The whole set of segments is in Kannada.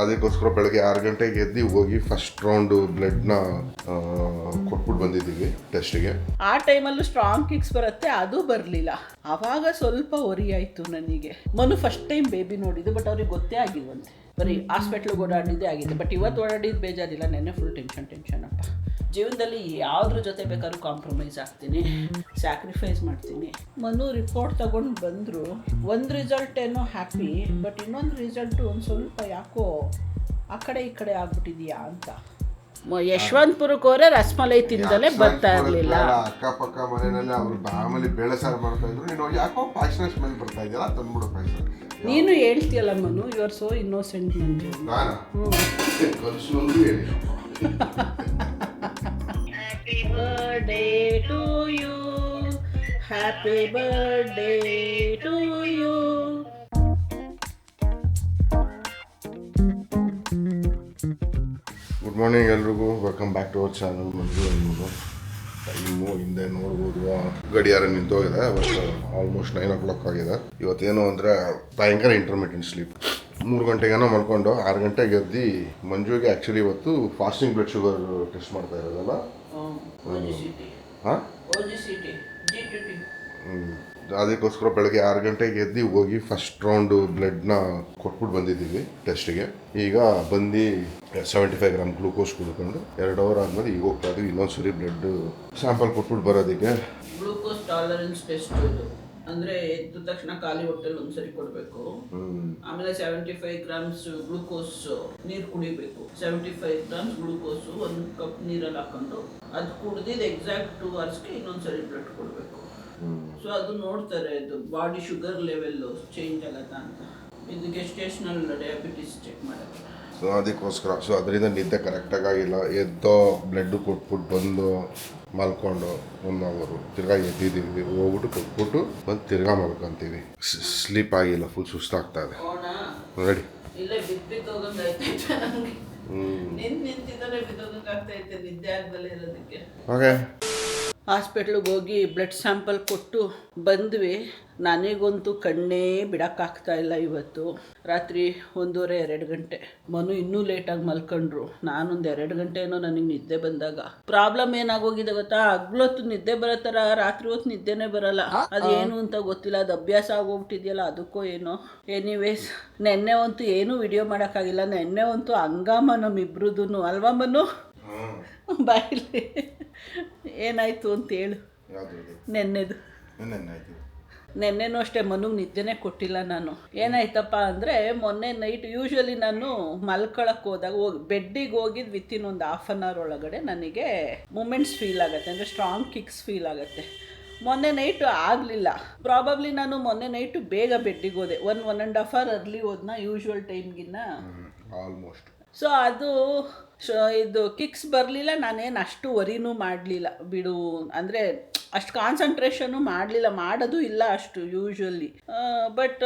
ಅದಕ್ಕೋಸ್ಕರ ಬೆಳಗ್ಗೆ 6 ಗಂಟೆಗೆ ಎದ್ದು ಹೋಗಿ ಫಸ್ಟ್ ರೌಂಡು ಬ್ಲಡ್ನ ಕೊಟ್ಬಿಟ್ಟು ಬಂದಿದ್ದೀವಿ ಟೆಸ್ಟಿಗೆ. ಆ ಟೈಮಲ್ಲೂ ಸ್ಟ್ರಾಂಗ್ ಕಿಕ್ಸ್ ಬರುತ್ತೆ, ಅದು ಬರಲಿಲ್ಲ. ಆವಾಗ ಸ್ವಲ್ಪ ಹೊರಿ ಆಯಿತು ನನಗೆ. ಮನು ಫಸ್ಟ್ ಟೈಮ್ ಬೇಬಿ ನೋಡಿದ್ದು, ಬಟ್ ಅವ್ರಿಗೆ ಗೊತ್ತೇ ಆಗಿಲ್ವಂತೆ. ಬರೀ ಹಾಸ್ಪಿಟ್ಲಿಗೆ ಓಡಾಡಿದ್ದೇ ಆಗಿದೆ. ಬಟ್ ಇವತ್ತು ಓಡಾಡಿದ್ದು ಬೇಜಾರಿಲ್ಲ, ನೆನ್ನೆ ಫುಲ್ ಟೆನ್ಷನ್ ಅಪ್ಪ. ಜೀವನದಲ್ಲಿ ಯಾವುದ್ರ ಜೊತೆ ಬೇಕಾದ್ರೂ ಕಾಂಪ್ರಮೈಸ್ ಆಗ್ತೀನಿ, ಸ್ಯಾಕ್ರಿಫೈಸ್ ಮಾಡ್ತೀನಿ. ಮನು ರಿಪೋರ್ಟ್ ತಗೊಂಡು ಬಂದರು. ಒಂದು ರಿಸಲ್ಟ್ ಏನೋ ಹ್ಯಾಪಿ, ಬಟ್ ಇನ್ನೊಂದು ರಿಸಲ್ಟು ಒಂದು ಸ್ವಲ್ಪ ಯಾಕೋ ಆ ಕಡೆ ಈ ಕಡೆ ಆಗ್ಬಿಟ್ಟಿದೆಯಾ ಅಂತ. ಯಶವಂತಪುರಕ್ಕೆ ಹೋದ್ರೆ ರಸಮಲೈ ತಿಂದಲೇ ಬರ್ತಾ ಇರಲಿಲ್ಲ. ಅಕ್ಕಪಕ್ಕ ಮನೆಯಲ್ಲಿ ಅವರು ಮಾಮೂಲಿ ಬೇಳೆ ಸಾರು ಮಾಡ್ತಾ ಇದ್ರು, ನೀನು ಯಾಕೋ ಪಾಯಸ ಸ್ಮೆಲ್ ಬರ್ತಾ ಇದೆಯಲ್ಲ ತಂದ್ಬಿಡು ಪಾಯಸ. ನೀನು ಹೇಳ್ತೀಯಲ್ಲ Manu, you are so innocent Manju. ಕಲಿಸೋದು ಹೇಳಿ. Happy birthday to you, happy birthday to you. Good morning ಎಲ್ರಿಗೂ, welcome back to our channel Manju ಅನ್ನೋದು. ಟೈಮು ಹಿಂದೆ ನೋಡ್ಬೋದು ಗಡಿಯಾರ ನಿಂತೋಗಿದೆ. ಬಟ್ ಆಲ್ಮೋಸ್ಟ್ 9 o'clock ಆಗಿದೆ. ಇವತ್ತೇನು ಅಂದರೆ ಭಯಂಕರ ಇಂಟರ್ಮಿಟೆಂಟ್ ಸ್ಲೀಪ್. 3 ಗಂಟೆಗೇನೋ ಮಲ್ಕೊಂಡು 6 ಗಂಟೆಗೆ ಎದ್ದು ಮಂಜುಗೆ ಆ್ಯಕ್ಚುಲಿ ಇವತ್ತು ಫಾಸ್ಟಿಂಗ್ ಬ್ಲಡ್ ಶುಗರ್ ಟೆಸ್ಟ್ ಮಾಡ್ತಾ ಇರೋದಲ್ಲ. ಹಾಂ, ಅದಕ್ಕೋಸ್ಕರ ಬೆಳಗ್ಗೆ 6 ಗಂಟೆಗೆ ಎದ್ದು ಹೋಗಿ ಫಸ್ಟ್ ರೌಂಡು ಬ್ಲಡ್ನ ಕೊಟ್ಬಿಟ್ಟು ಬಂದಿದ್ದೀವಿ ಟೆಸ್ಟಿಗೆ. ಈಗ ಬಂದು 75 ಗ್ರಾಮ್ ಗ್ಲೂಕೋಸ್ ಕುಡ್ಕೊಂಡು 2 ಅವರ್ ಆದಮೇಲೆ ಈಗ ಹೋಗ್ತಾ ಇದ್ದೀವಿ ಇನ್ನೊಂದ್ಸರಿ ಬ್ಲಡ್ ಸ್ಯಾಂಪಲ್ ಕೊಟ್ಬಿಟ್ಟು ಬರೋದಕ್ಕೆ. ಗ್ಲೂಕೋಸ್ ಟಾಲರೆನ್ಸ್ ಟೆಸ್ಟ್ ಅಂದರೆ ಎದ್ದ ತಕ್ಷಣ ಖಾಲಿ ಹೊಟ್ಟೆಲಿ ಒಂದ್ಸರಿ ಕೊಡಬೇಕು. ಆಮೇಲೆ 75 ಗ್ರಾಮ್ಸ್ ಗ್ಲೂಕೋಸ್ ನೀರು ಕುಡಿಬೇಕು. 75 ಗ್ರಾಮ್ಸ್ ಗ್ಲೂಕೋಸು 1 ಕಪ್ ನೀರಲ್ಲಿ ಹಾಕೊಂಡು ಅದು ಕುಡ್ದಿದ್ದು ಎಕ್ಸಾಕ್ಟ್ 2 ಅವರ್ಸ್ಗೆ ಇನ್ನೊಂದ್ಸರಿ ಬ್ಲಡ್ ಕೊಡಬೇಕು. ಸೊ ಅದು ನೋಡ್ತಾರೆ, ಇದು ಬಾಡಿ ಶುಗರ್ ಲೆವೆಲ್ಲು ಚೇಂಜ್ ಆಗತ್ತಾ ಅಂತ. ಇದು ಗೆಸ್ಟೇಷನಲ್ ಡಯಾಬಿಟಿಸ್ ಚೆಕ್ ಮಾಡೋದು. ಸೊ ಅದಕ್ಕೋಸ್ಕರ ಅದರಿಂದ ನಿದ್ದೆ ಕರೆಕ್ಟಾಗಿಲ್ಲ. ಎದ್ದೋ ಬ್ಲಡ್ಡು ಕೊಟ್ಬಿಟ್ಟು ಬಂದು ಮಲ್ಕೊಂಡು 1 ಅವರು ತಿರ್ಗಾ ಎದ್ದಿದ್ದೀವಿ, ಹೋಗ್ಬಿಟ್ಟು ಕೊಟ್ಬಿಟ್ಟು ಬಂದು ತಿರ್ಗಾ ಮಲ್ಕೊತೀವಿ. ಸ್ಲೀಪ್ ಆಗಿಲ್ಲ, ಫುಲ್ ಸುಸ್ತಾಗ್ತಾ ಇದೆ. ರೆಡಿ ಇಲ್ಲೇ ಬಿದ್ದೋಗಂಗಾಯ್ತೈತೆ ನನಗೆ. ನಿಂತಿದ್ದಾನೆ ಬಿದ್ದೋಗಂಗಾಗ್ತೈತೆ ನಿದ್ದೆ ಆಗದಲ್ಲೇ ಇರೋದಕ್ಕೆ. ಓಕೆ, ಹಾಸ್ಪಿಟ್ಲಿಗೆ ಹೋಗಿ ಬ್ಲಡ್ ಸ್ಯಾಂಪಲ್ ಕೊಟ್ಟು ಬಂದ್ವಿ. ನನಗಂತೂ ಕಣ್ಣೇ ಬಿಡೋಕ್ಕಾಗ್ತಾ ಇಲ್ಲ. ಇವತ್ತು ರಾತ್ರಿ 1:30-2 ಗಂಟೆ. ಮನು ಇನ್ನೂ ಲೇಟಾಗಿ ಮಲ್ಕೊಂಡ್ರು. ನಾನೊಂದು 2 ಗಂಟೆ ಏನೋ ನನಗೆ ನಿದ್ದೆ ಬಂದಾಗ. ಪ್ರಾಬ್ಲಮ್ ಏನಾಗೋಗಿದೆ ಗೊತ್ತಾ, ಹಗ್ಲೊತ್ತು ನಿದ್ದೆ ಬರೋ ಥರ ರಾತ್ರಿ ಹೊತ್ತು ನಿದ್ದೆನೇ ಬರಲ್ಲ. ಅದೇನು ಅಂತ ಗೊತ್ತಿಲ್ಲ, ಅದು ಅಭ್ಯಾಸ ಆಗೋಗ್ಬಿಟ್ಟಿದೆಯಲ್ಲ ಅದಕ್ಕೋ ಏನೋ. ಎನಿವೇಸ್ ನೆನ್ನೆ ಅಂತೂ ಏನೂ ವಿಡಿಯೋ ಮಾಡೋಕ್ಕಾಗಿಲ್ಲ. ನೆನ್ನೆ ಅಂತೂ ಹಂಗಾಮ ನಮ್ಮಿಬ್ರದ್ದು ಅಲ್ವಾ ಮನು? ಬಾಯಿಲಿ ಏನಾಯಿತು ಅಂತ ಹೇಳು. ನೆನ್ನೆನೂ ಅಷ್ಟೇ ಮನುಗೆ ನಿದ್ದೆನೇ ಕೊಟ್ಟಿಲ್ಲ ನಾನು. ಏನಾಯ್ತಪ್ಪ ಅಂದರೆ ಮೊನ್ನೆ ನೈಟ್ ಯೂಶ್ವಲಿ ನಾನು ಮಲ್ಕೊಳಕ್ಕೆ ಹೋದಾಗ ಬೆಡ್ಡಿಗೆ ಹೋಗಿದ್ದು ವಿತಿನ್ ಒಂದು 1/2 hour ಒಳಗಡೆ ನನಗೆ ಮೂಮೆಂಟ್ಸ್ ಫೀಲ್ ಆಗುತ್ತೆ, ಅಂದರೆ ಸ್ಟ್ರಾಂಗ್ ಕಿಕ್ಸ್ ಫೀಲ್ ಆಗುತ್ತೆ. ಮೊನ್ನೆ ನೈಟು ಆಗಲಿಲ್ಲ. ಪ್ರಾಬಬ್ಲಿ ನಾನು ಮೊನ್ನೆ ನೈಟು ಬೇಗ ಬೆಡ್ಡಿಗೆ ಹೋದೆ. 1.5 hour ಅರ್ಲಿ ಹೋದ್ನ ಯೂಶ್ವಲ್ ಟೈಮ್ಗಿನ್ನ ಆಲ್ಮೋಸ್ಟ್. ಸೊ ಅದು ಇದು ಕಿಕ್ಸ್ ಬರಲಿಲ್ಲ. ನಾನೇನು ಅಷ್ಟು ವರಿನೂ ಮಾಡಲಿಲ್ಲ ಬಿಡು, ಅಂದರೆ ಅಷ್ಟು ಕಾನ್ಸಂಟ್ರೇಷನು ಮಾಡಲಿಲ್ಲ, ಮಾಡೋದು ಇಲ್ಲ ಅಷ್ಟು ಯೂಶ್ವಲಿ. ಬಟ್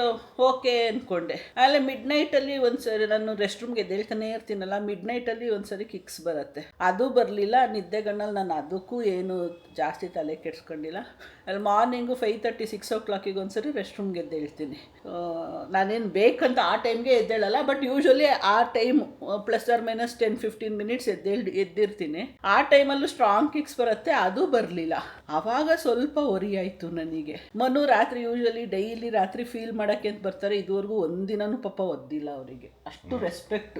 ಓಕೆ ಅಂದ್ಕೊಂಡೆ. ಆಮೇಲೆ ಮಿಡ್ನೈಟಲ್ಲಿ ಒಂದ್ಸರಿ ನಾನು ರೆಸ್ಟ್ ರೂಮ್ಗೆ ಎದ್ದೇಳ್ತಾನೆ ಇರ್ತೀನಲ್ಲ, ಮಿಡ್ನೈಟಲ್ಲಿ ಒಂದ್ಸರಿ ಕಿಕ್ಸ್ ಬರುತ್ತೆ, ಅದು ಬರಲಿಲ್ಲ. ನಿದ್ದೆಗಣ್ಣಲ್ಲಿ ನಾನು ಅದಕ್ಕೂ ಏನು ಜಾಸ್ತಿ ತಲೆ ಕೆಡ್ಸ್ಕೊಂಡಿಲ್ಲ. ಅಲ್ಲಿ ಮಾರ್ನಿಂಗು 5:30-6 o'clock ಒಂದ್ಸರಿ ರೆಸ್ಟ್ ರೂಮ್ಗೆ ಎದ್ದೇಳ್ತೀನಿ. ನಾನೇನು ಬೇಕಂತ ಆ ಟೈಮ್ಗೆ ಎದ್ದೇಳಲ್ಲ, ಬಟ್ ಯೂಶ್ವಲಿ ಆ ಟೈಮ್ +or-10-15 minutes ಎದ್ದಿರ್ತೀನಿ. ಆ ಟೈಮಲ್ಲೂ ಸ್ಟ್ರಾಂಗ್ ಕಿಕ್ಸ್ ಬರುತ್ತೆ, ಅದು ಬರಲಿಲ್ಲ. ಆವಾಗ ಸ್ವಲ್ಪ ಹೊರಿ ಆಯಿತು ನನಗೆ. ಮನು ರಾತ್ರಿ ಯೂಶ್ವಲಿ ಡೈಲಿ ರಾತ್ರಿ ಫೀಲ್ ಮಾಡೋಕ್ಕೆ ಅಂತ ಬರ್ತಾರೆ. ಇದುವರೆಗೂ ಒಂದಿನೂ ಪಾಪ ಒದ್ದಿಲ್ಲ ಅವರಿಗೆ. ಅಷ್ಟು ರೆಸ್ಪೆಕ್ಟ್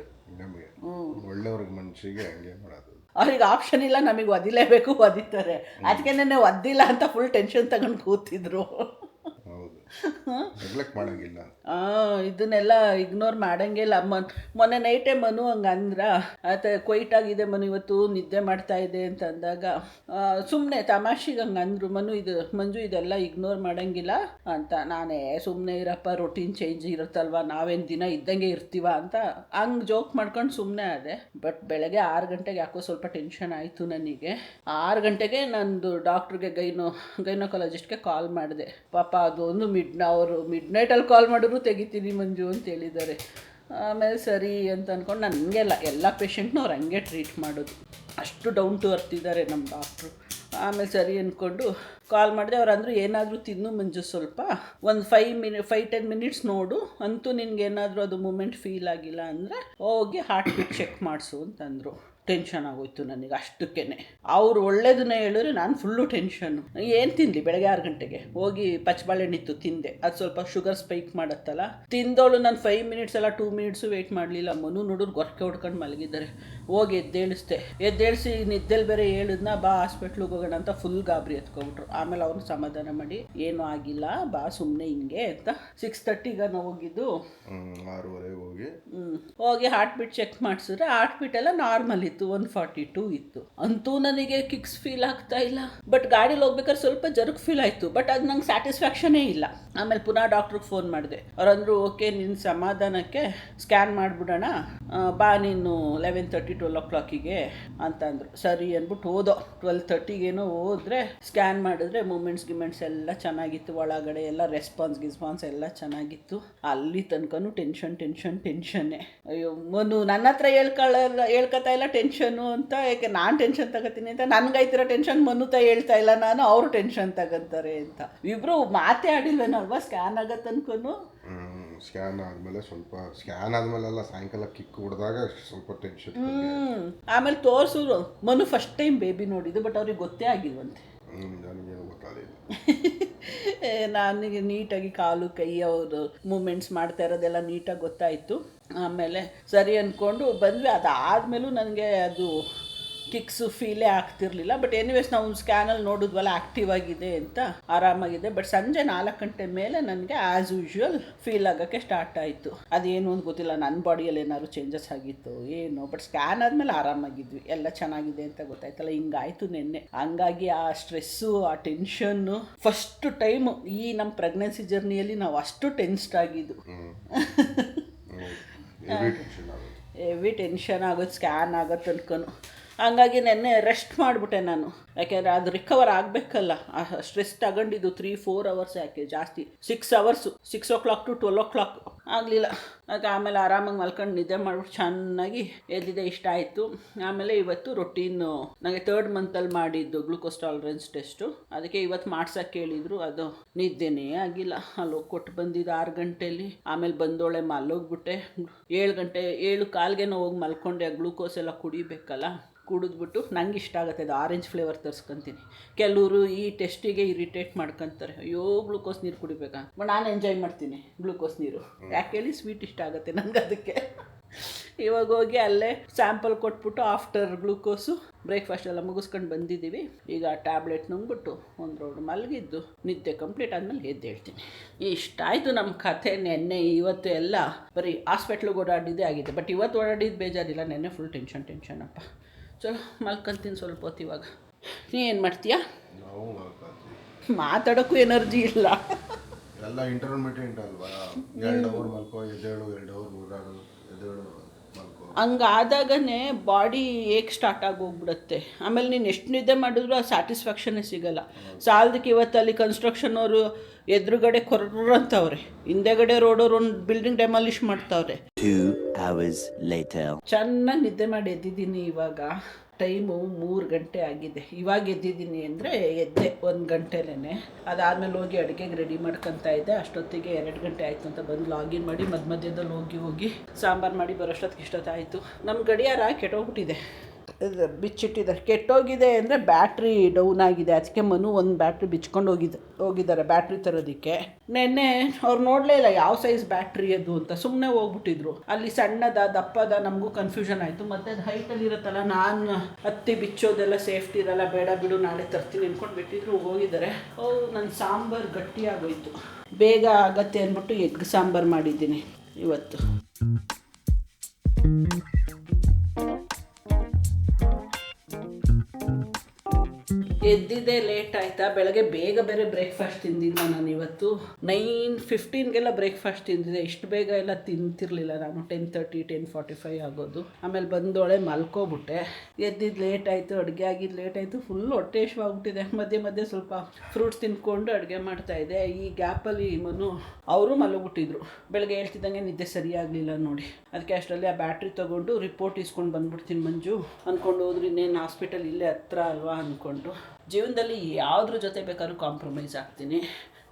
ಒಳ್ಳೆಯವ್ರಿಗೆ ಮನುಷ್ಯರಿಗೆ ಹಂಗೆ ಮಾಡೋದು. ಅವ್ರಿಗೆ ಆಪ್ಷನ್ ಇಲ್ಲ, ನಮಗೆ ಒದಿಲೇಬೇಕು, ಒದಿತಾರೆ. ಅದಕ್ಕೆ ನೆನ್ನೆ ಒದ್ದಿಲ್ಲ ಅಂತ ಫುಲ್ ಟೆನ್ಷನ್ ತಗೊಂಡು ಕೂತಿದ್ರು. ನೆಗ್ಲೆಕ್ಟ್ ಮಾಡೋಂಗಿಲ್ಲ, ಇದನ್ನೆಲ್ಲ ಇಗ್ನೋರ್ ಮಾಡೋಂಗಿಲ್ಲ. ಮೊನ್ನೆ ನೈಟೇ ಮನು ಹಂಗೆ ಅಂದ್ರ, ಆತ ಕ್ವೈಟ್ ಆಗಿದೆ ಮನು ಇವತ್ತು ನಿದ್ದೆ ಮಾಡ್ತಾ ಇದೆ ಅಂತ ಅಂದಾಗ ಸುಮ್ಮನೆ ತಮಾಷೆಗೆ ಹಂಗೆ ಅಂದರು. ಮಂಜು ಇದೆಲ್ಲ ಇಗ್ನೋರ್ ಮಾಡೋಂಗಿಲ್ಲ ಅಂತ. ನಾನೇ ಸುಮ್ಮನೆ ಇರಪ್ಪ, ರೊಟೀನ್ ಚೇಂಜ್ ಇರುತ್ತಲ್ವ, ನಾವೇನು ದಿನ ಇದ್ದಂಗೆ ಇರ್ತೀವ ಅಂತ ಹಂಗೆ ಜೋಕ್ ಮಾಡ್ಕೊಂಡು ಸುಮ್ಮನೆ ಅದೇ. ಬಟ್ ಬೆಳಗ್ಗೆ 6 ಗಂಟೆಗೆ ಯಾಕೋ ಸ್ವಲ್ಪ ಟೆನ್ಷನ್ ಆಯಿತು ನನಗೆ. 6 ಗಂಟೆಗೆ ನಂದು ಡಾಕ್ಟ್ರಿಗೆ ಗೈನಕಾಲಜಿಸ್ಟ್ಗೆ ಕಾಲ್ ಮಾಡಿದೆ. ಪಾಪ ಅದು ಒಂದು ಅವರು ಮಿಡ್ನೈಟಲ್ಲಿ ಕಾಲ್ ಮಾಡಿದ್ರು ತೆಗಿತೀನಿ ಮಂಜು ಅಂತ ಹೇಳಿದ್ದಾರೆ. ಆಮೇಲೆ ಸರಿ ಅಂತ ಅಂದ್ಕೊಂಡು ನನಗೆಲ್ಲ ಎಲ್ಲ ಪೇಷಂಟ್ನೂ ಅವ್ರು ಹಂಗೆ ಟ್ರೀಟ್ ಮಾಡೋದು. ಅಷ್ಟು ಡೌನ್ ಟು ಅರ್ತ್ ಇದ್ದಾರೆ ನಮ್ಮ ಡಾಕ್ಟ್ರು. ಆಮೇಲೆ ಸರಿ ಅಂದ್ಕೊಂಡು ಕಾಲ್ ಮಾಡಿದೆ. ಅವ್ರು ಅಂದರು ಏನಾದರೂ ತಿನ್ನು ಮಂಜು, ಸ್ವಲ್ಪ ಒಂದು 5-10 ಮಿನಿಟ್ಸ್ ನೋಡು, ಅಂತೂ ನಿನ್ಗೇನಾದರೂ ಅದು ಮೂಮೆಂಟ್ ಫೀಲ್ ಆಗಿಲ್ಲ ಅಂದರೆ ಹೋಗಿ ಹಾರ್ಟ್ ಬೀಟ್ ಚೆಕ್ ಮಾಡಿಸು ಅಂತಂದರು. ಟೆನ್ಷನ್ ಆಗೋಯ್ತು ನನಗೆ ಅಷ್ಟಕ್ಕೇ. ಅವ್ರು ಒಳ್ಳೇದನ್ನ ಹೇಳಿದ್ರೆ ನಾನು ಫುಲ್ಲು ಟೆನ್ಷನ್ನು. ಏನು ತಿನ್ನಲಿ, ಬೆಳಗ್ಗೆ 6 ಗಂಟೆಗೆ ಹೋಗಿ ಪಚ್ಚಬಾಳೆಹಣ್ಣಿತ್ತು ತಿಂದೆ, ಅದು ಸ್ವಲ್ಪ ಶುಗರ್ ಸ್ಪೈಕ್ ಮಾಡುತ್ತಲ್ಲ, ತಿಂದವಳು ನಾನು 5 ಮಿನಿಟ್ಸ್ ಅಲ್ಲ 2 ಮಿನಿಟ್ಸು ವೆಯ್ಟ್ ಮಾಡಲಿಲ್ಲ. ಮನು ನೋಡಿದ್ರು ಗೊರಕೆ ಹೊಡ್ಕೊಂಡು ಮಲಗಿದ್ದಾರೆ. ಹೋಗಿ ಎದ್ದೇಳಿಸಿ ನಿದ್ದೆಲ್ಲಿ ಬೇರೆ ಹೇಳಿದ್ನ, ಬಾ ಹಾಸ್ಪಿಟ್ಲಿಗೆ ಹೋಗೋಣ ಅಂತ ಫುಲ್ ಗಾಬರಿ ಎತ್ಕೊಬಿಟ್ರು. ಆಮೇಲೆ ಅವ್ರನ್ನ ಸಮಾಧಾನ ಮಾಡಿ ಏನೂ ಆಗಿಲ್ಲ, ಬಾ ಸುಮ್ಮನೆ ಹಿಂಗೆ ಅಂತ 6:30ಗೆ ನಾವು ಹೋಗಿದ್ದು. 6:30 ಹೋಗಿ ಹಾರ್ಟ್ ಬೀಟ್ ಚೆಕ್ ಮಾಡಿಸಿದ್ರೆ ಹಾರ್ಟ್ ಬೀಟ್ ಎಲ್ಲ ನಾರ್ಮಲ್ ಇತ್ತು, 142 ಇತ್ತು. ಅಂತೂ ನನಗೆ ಕಿಕ್ಸ್ ಫೀಲ್ ಆಗ್ತಾ ಇಲ್ಲ. ಬಟ್ ಗಾಡೀಲಿ ಹೋಗ್ಬೇಕಾದ್ರೆ ಸ್ವಲ್ಪ ಜರ್ಕ್ ಫೀಲ್ ಆಯಿತು, ಬಟ್ ಅದು ನಂಗೆ ಸ್ಯಾಟಿಸ್ಫ್ಯಾಕ್ಷನೇ ಇಲ್ಲ. ಆಮೇಲೆ ಪುನಃ ಡಾಕ್ಟ್ರಿಗೆ ಫೋನ್ ಮಾಡಿದೆ. ಅವ್ರಂದ್ರು ಓಕೆ, ನಿನ್ನ ಸಮಾಧಾನಕ್ಕೆ ಸ್ಕ್ಯಾನ್ ಮಾಡಿಬಿಡೋಣ, ಬಾ ನೀನು 11:30-12 ಅಂತಂದರು. ಸರಿ ಅಂದ್ಬಿಟ್ಟು ಹೋದೋ. 12:30 ಹೋದರೆ ಸ್ಕ್ಯಾನ್ ಮಾಡಿದ್ರೆ ಗಿಮೆಂಟ್ಸ್ ಎಲ್ಲ ಚೆನ್ನಾಗಿತ್ತು, ಒಳಗಡೆ ಎಲ್ಲ ರೆಸ್ಪಾನ್ಸ್ ಎಲ್ಲ ಚೆನ್ನಾಗಿತ್ತು. ಅಲ್ಲಿ ತನಕನೂ ಟೆನ್ಷನ್ನೇ. ಅಯ್ಯೋ ಮನು ನನ್ನ ಹತ್ರ ಹೇಳ್ಕೊತಾ ಇಲ್ಲ ಟೆನ್ಷನ್ನು ಅಂತ, ಯಾಕೆ ನಾನು ಟೆನ್ಷನ್ ತಗೋತೀನಿ ಅಂತ. ನನಗಾಯ್ತಿರೋ ಟೆನ್ಷನ್ ಮನುತ ಹೇಳ್ತಾ ಇಲ್ಲ ನಾನು, ಅವರು ಟೆನ್ಷನ್ ತಗೋತಾರೆ ಅಂತ. ಇಬ್ಬರು ಮಾತೇ ಆಡಿಲ್ವೇನಲ್ವಾ ಸ್ಕ್ಯಾನ್ ಆಗೋ ತನಕನೂ. ಸ್ಕ್ಯಾನ್ ಆದಮೇಲೆಲ್ಲ ಸಾಯಂಕಾಲ ಕಿಕ್ ಹೊಡೆದಾಗ ಸ್ವಲ್ಪ ಟೆನ್ಷನ್. ಆಮೇಲೆ ತೋರಿಸಿದ್ರು. ಮನು ಫಸ್ಟ್ ಟೈಮ್ ಬೇಬಿ ನೋಡಿದ್ದು, ಬಟ್ ಅವ್ರಿಗೆ ಗೊತ್ತೇ ಆಗಿಲ್ವಂತೆ. ನನಗೇನು ಗೊತ್ತಾಗಲಿಲ್ಲ. ನನಗೆ ನೀಟಾಗಿ ಕಾಲು ಕೈ ಅವರು ಮೂಮೆಂಟ್ಸ್ ಮಾಡ್ತಾ ಇರೋದೆಲ್ಲ ನೀಟಾಗಿ ಗೊತ್ತಾಯಿತು. ಆಮೇಲೆ ಸರಿ ಅಂದ್ಕೊಂಡು ಬಂದ್ವಿ. ಅದಾದಮೇಲೂ ನನಗೆ ಅದು ಕಿಕ್ಸು ಫೀಲೇ ಆಗ್ತಿರ್ಲಿಲ್ಲ. ಬಟ್ ಎನಿವೇಸ್ ನಾವು ಸ್ಕ್ಯಾನಲ್ಲಿ ನೋಡಿದ್ವಲ್ಲ ಆ್ಯಕ್ಟಿವ್ ಆಗಿದೆ ಅಂತ, ಆರಾಮಾಗಿದೆ. ಬಟ್ ಸಂಜೆ 4 ಗಂಟೆ ಮೇಲೆ ನನಗೆ ಆ್ಯಸ್ ಯೂಶ್ವಲ್ ಫೀಲ್ ಆಗೋಕ್ಕೆ ಸ್ಟಾರ್ಟ್ ಆಯಿತು. ಅದೇನು ಅಂತ ಗೊತ್ತಿಲ್ಲ, ನನ್ನ ಬಾಡಿಯಲ್ಲಿ ಏನಾದ್ರು ಚೇಂಜಸ್ ಆಗಿತ್ತು ಏನೋ. ಬಟ್ ಸ್ಕ್ಯಾನ್ ಆದಮೇಲೆ ಆರಾಮಾಗಿದ್ವಿ, ಎಲ್ಲ ಚೆನ್ನಾಗಿದೆ ಅಂತ ಗೊತ್ತಾಯ್ತಲ್ಲ. ಹಿಂಗಾಯಿತು ನೆನ್ನೆ. ಹಂಗಾಗಿ ಆ ಸ್ಟ್ರೆಸ್ಸು, ಆ ಟೆನ್ಷನ್ನು ಫಸ್ಟ್ ಟೈಮು ಈ ನಮ್ಮ ಪ್ರೆಗ್ನೆನ್ಸಿ ಜರ್ನಿಯಲ್ಲಿ ನಾವು ಅಷ್ಟು ಟೆನ್ಸ್ಡ್ ಆಗಿದ್ದು. ಹೆವಿ ಟೆನ್ಷನ್ ಆಗೋದು ಸ್ಕ್ಯಾನ್ ಆಗೋ ತನಕನೂ. ಹಂಗಾಗಿ ನೆನ್ನೆ ರೆಸ್ಟ್ ಮಾಡಿಬಿಟ್ಟೆ ನಾನು, ಯಾಕೆಂದರೆ ಅದು ರಿಕವರ್ ಆಗಬೇಕಲ್ಲ. ಸ್ಟ್ರೆಸ್ ತಗೊಂಡಿದ್ದು 3-4 ಅವರ್ಸ್, ಯಾಕೆ ಜಾಸ್ತಿ 6 ಅವರ್ಸು, 6 o'clock to 12 o'clock ಆಗಲಿಲ್ಲ. ಅದಕ್ಕೆ ಆಮೇಲೆ ಆರಾಮಾಗಿ ಮಲ್ಕೊಂಡು ನಿದ್ದೆ ಮಾಡಿಬಿಟ್ಟು ಚೆನ್ನಾಗಿ ಎದ್ದಿದೆ. ಇಷ್ಟ ಆಯಿತು. ಆಮೇಲೆ ಇವತ್ತು ರೊಟೀನು ನನಗೆ 3rd ಮಂತಲ್ಲಿ ಮಾಡಿದ್ದು ಗ್ಲೂಕೋಸ್ ಟಾಲರೆನ್ಸ್ ಟೆಸ್ಟು, ಅದಕ್ಕೆ ಇವತ್ತು ಮಾಡ್ಸೋಕ್ಕೆ ಹೇಳಿದರು. ಅದು ನಿದ್ದೆನೇ ಆಗಿಲ್ಲ. ಅಲ್ಲಿ ಹೋಗಿ ಕೊಟ್ಟು ಬಂದಿದ್ದು 6 ಗಂಟೆಯಲ್ಲಿ. ಆಮೇಲೆ ಬಂದೋಳೆ ಮಲ್ಲೋಗ್ಬಿಟ್ಟೆ. 7:15 ಹೋಗಿ ಮಲ್ಕೊಂಡೆ. ಗ್ಲೂಕೋಸ್ ಎಲ್ಲ ಕುಡಿಬೇಕಲ್ಲ, ಕುಡಿದ್ಬಿಟ್ಟು ನಂಗೆ ಇಷ್ಟ ಆಗುತ್ತೆ ಅದು ಆರೆಂಜ್ ಫ್ಲೇವರ್ ತರಿಸ್ಕೊತೀನಿ. ಕೆಲವರು ಈ ಟೆಸ್ಟಿಗೆ ಇರಿಟೇಟ್ ಮಾಡ್ಕೊತಾರೆ, ಅಯ್ಯೋ ಗ್ಲೂಕೋಸ್ ನೀರು ಕುಡಿಬೇಕಾ. ಬಟ್ ನಾನು ಎಂಜಾಯ್ ಮಾಡ್ತೀನಿ ಗ್ಲೂಕೋಸ್ ನೀರು, ಯಾಕೆ ಹೇಳಿ ಸ್ವೀಟ್ ಇಷ್ಟ ಆಗುತ್ತೆ ನನಗೆ. ಅದಕ್ಕೆ ಇವಾಗ ಹೋಗಿ ಅಲ್ಲೇ ಸ್ಯಾಂಪಲ್ ಕೊಟ್ಬಿಟ್ಟು ಆಫ್ಟರ್ ಗ್ಲೂಕೋಸು ಬ್ರೇಕ್ಫಾಸ್ಟ್ ಎಲ್ಲ ಮುಗಿಸ್ಕೊಂಡು ಬಂದಿದ್ದೀವಿ. ಈಗ ಟ್ಯಾಬ್ಲೆಟ್ ನುಂಗ್ಬಿಟ್ಟು ಒಂದು ರೌಂಡ್ ಮಲಗಿದ್ದು ನಿದ್ದೆ ಕಂಪ್ಲೀಟ್ ಆದಮೇಲೆ ಎದ್ದು ಹೇಳ್ತೀನಿ. ಇಷ್ಟಾಯಿತು ನಮ್ಮ ಕಥೆ. ನೆನ್ನೆ ಇವತ್ತು ಎಲ್ಲ ಬರೀ ಹಾಸ್ಪಿಟ್ಲಿಗೆ ಓಡಾಡಿದ್ದೇ ಆಗಿದೆ. ಬಟ್ ಇವತ್ತು ಓಡಾಡಿದ್ದು ಬೇಜಾರಿಲ್ಲ, ನೆನ್ನೆ ಫುಲ್ ಟೆನ್ಷನ್ ಅಪ್ಪ. ಚಲೋ ಮಲ್ಕೊಂತೀನಿ ಸ್ವಲ್ಪ ಹೊತ್ತು. ಇವಾಗ ನೀ ಏನು ಮಾಡ್ತೀಯಾ? ಮಾತಾಡೋಕ್ಕೂ ಎನರ್ಜಿ ಇಲ್ಲ. ಎಲ್ಲ ಇಂಟರ್ಮಿಟೆಂಟ್ ಅಲ್ವಾ, 2 ಅವರ್ ಮಲ್ಕೋ, ಎದ್ದೇಳು, 2 ಅವರ್ ಓಡಾಡು, ಎದ್ದೇಳು, ಮಲ್ಕೋ. ಹಂಗಾದಾಗನೇ ಬಾಡಿ ಏಕೆ ಸ್ಟಾರ್ಟ್ ಆಗಿ ಹೋಗ್ಬಿಡುತ್ತೆ. ಆಮೇಲೆ ನೀನು ಎಷ್ಟು ನಿದ್ದೆ ಮಾಡಿದ್ರು ಆ ಸ್ಯಾಟಿಸ್ಫ್ಯಾಕ್ಷನ್ನೇ ಸಿಗೋಲ್ಲ. ಸಾಲದಕ್ಕೆ ಇವತ್ತಲ್ಲಿ ಕನ್ಸ್ಟ್ರಕ್ಷನ್ ಅವರು ಎದುರುಗಡೆ ಕೊರ್ರಂತವ್ರೆ, ಹಿಂದೆಗಡೆ ರೋಡವ್ರು ಒಂದು ಬಿಲ್ಡಿಂಗ್ ಡೆಮಾಲಿಷ್ ಮಾಡ್ತಾವ್ರೆ. 2 hours later ಚೆನ್ನಾಗಿ ನಿದ್ದೆ ಮಾಡಿ ಎದ್ದಿದ್ದೀನಿ. ಇವಾಗ ಟೈಮು 3 ಗಂಟೆ ಆಗಿದೆ. ಇವಾಗ ಎದ್ದಿದ್ದೀನಿ ಅಂದರೆ ಎದ್ದೆ 1 ಗಂಟೆಲೇ. ಅದಾದಮೇಲೆ ಹೋಗಿ ಅಡುಗೆಗೆ ರೆಡಿ ಮಾಡ್ಕೊತಾ ಇದ್ದೆ. ಅಷ್ಟೊತ್ತಿಗೆ 2 ಗಂಟೆ ಆಯಿತು ಅಂತ ಬಂದು ಲಾಗಿನ್ ಮಾಡಿ ಮಧ್ಯದಲ್ಲಿ ಹೋಗಿ ಸಾಂಬಾರು ಮಾಡಿ ಬರೋಷ್ಟೊತ್ತಿಗೆ ಇಷ್ಟೊತ್ತಾಯಿತು. ನಮ್ಮ ಗಡಿಯಾರ ಕೆಟ್ಟೋಗ್ಬಿಟ್ಟಿದೆ, ಬಿಚ್ಚಿಟ್ಟಿದ್ದಾರೆ. ಕೆಟ್ಟೋಗಿದೆ ಅಂದರೆ ಬ್ಯಾಟ್ರಿ ಡೌನ್ ಆಗಿದೆ. ಅದಕ್ಕೆ ಮನು ಒಂದು ಬ್ಯಾಟ್ರಿ ಬಿಚ್ಕೊಂಡು ಹೋಗಿದ್ದಾರೆ ಬ್ಯಾಟ್ರಿ ತರೋದಕ್ಕೆ. ನೆನ್ನೆ ಅವ್ರು ನೋಡಲೇ ಇಲ್ಲ ಯಾವ ಸೈಜ್ ಬ್ಯಾಟ್ರಿ ಅದು ಅಂತ, ಸುಮ್ಮನೆ ಹೋಗ್ಬಿಟ್ಟಿದ್ರು. ಅಲ್ಲಿ ಸಣ್ಣದ ದಪ್ಪದ ನಮಗೂ ಕನ್ಫ್ಯೂಷನ್ ಆಯಿತು. ಮತ್ತು ಅದು ಹೈಟಲ್ಲಿ ಇರುತ್ತಲ್ಲ, ನಾನು ಹತ್ತಿ ಬಿಚ್ಚೋದೆಲ್ಲ ಸೇಫ್ಟಿ ಇರಲ್ಲ, ಬೇಡ ಬಿಡು ನಾಳೆ ತರ್ತೀನಿ ಅಂದ್ಕೊಂಡು ಬಿಟ್ಟಿದ್ರು. ಹೋಗಿದ್ದಾರೆ. ನನ್ನ ಸಾಂಬಾರು ಗಟ್ಟಿಯಾಗೋಯ್ತು. ಬೇಗ ಆಗತ್ತೆ ಅಂದ್ಬಿಟ್ಟು ಎಗ್ ಸಾಂಬಾರು ಮಾಡಿದ್ದೀನಿ ಇವತ್ತು. ಎದ್ದಿದ್ದೆ ಲೇಟ್ ಆಯಿತಾ. ಬೆಳಗ್ಗೆ ಬೇಗ ಬೇರೆ ಬ್ರೇಕ್ಫಾಸ್ಟ್ ತಿಂದಿಲ್ಲ ನಾನು ಇವತ್ತು. 9:15 ಬ್ರೇಕ್ಫಾಸ್ಟ್ ತಿಂದಿದ್ದೆ. ಇಷ್ಟು ಬೇಗ ಎಲ್ಲ ತಿಂತಿರಲಿಲ್ಲ ನಾನು. 10:30 10:45 ಆಗೋದು. ಆಮೇಲೆ ಬಂದೋಳೆ ಮಲ್ಕೋಬಿಟ್ಟೆ. ಎದ್ದಿದ್ದು ಲೇಟ್ ಆಯಿತು, ಅಡುಗೆ ಆಗಿದ್ದು ಲೇಟ್ ಆಯಿತು. ಫುಲ್ ಹೊಟ್ಟೆ ಹಸಿವಾಗ್ಬಿಟ್ಟಿದೆ. ಮಧ್ಯೆ ಸ್ವಲ್ಪ ಫ್ರೂಟ್ಸ್ ತಿಂದ್ಕೊಂಡು ಅಡುಗೆ ಮಾಡ್ತಾಯಿದ್ದೆ. ಈ ಗ್ಯಾಪಲ್ಲಿ ಮನು ಅವರು ಮಲಗಿಬಿಟ್ಟಿದ್ರು. ಬೆಳಗ್ಗೆ ಹೇಳ್ತಿದ್ದಂಗೆ ನಿದ್ದೆ ಸರಿಯಾಗಲಿಲ್ಲ ನೋಡಿ. ಅದಕ್ಕೆ ಅಷ್ಟರಲ್ಲಿ ಆ ಬ್ಯಾಟ್ರಿ ತೊಗೊಂಡು ರಿಪೋರ್ಟ್ ಇಸ್ಕೊಂಡು ಬಂದ್ಬಿಡ್ತೀನಿ ಮಂಜು ಅಂದ್ಕೊಂಡು ಹೋದ್ರು. ಇನ್ನೇನು ಹಾಸ್ಪಿಟಲ್ ಇಲ್ಲೇ ಹತ್ರ ಅಲ್ವಾ ಅಂದ್ಕೊಂಡು ಜೀವನದಲ್ಲಿ ಯಾವುದ್ರ ಜೊತೆ ಬೇಕಾದ್ರೂ ಕಾಂಪ್ರಮೈಸ್ ಆಗ್ತೀನಿ,